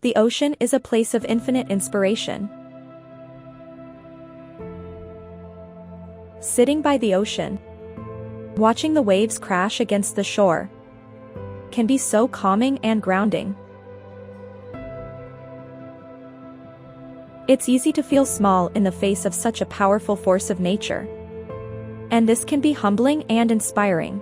The ocean is a place of infinite inspiration. Sitting by the ocean, watching the waves crash against the shore, can be so calming and grounding. It's easy to feel small in the face of such a powerful force of nature. And this can be humbling and inspiring.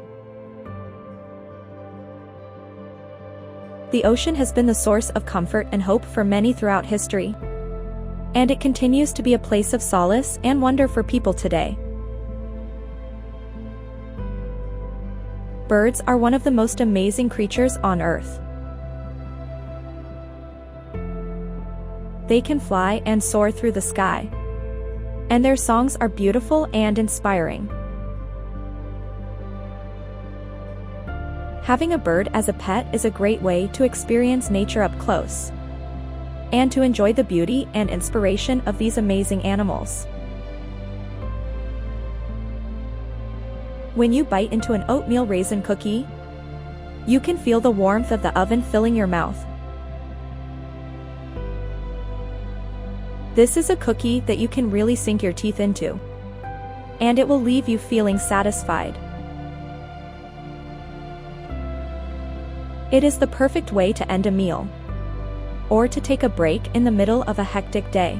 The ocean has been the source of comfort and hope for many throughout history. And it continues to be a place of solace and wonder for people today. Birds are one of the most amazing creatures on Earth. They can fly and soar through the sky. And their songs are beautiful and inspiring. Having a bird as a pet is a great way to experience nature up close and to enjoy the beauty and inspiration of these amazing animals. When you bite into an oatmeal raisin cookie, you can feel the warmth of the oven filling your mouth. This is a cookie that you can really sink your teeth into, and it will leave you feeling satisfied. It is the perfect way to end a meal, or to take a break in the middle of a hectic day.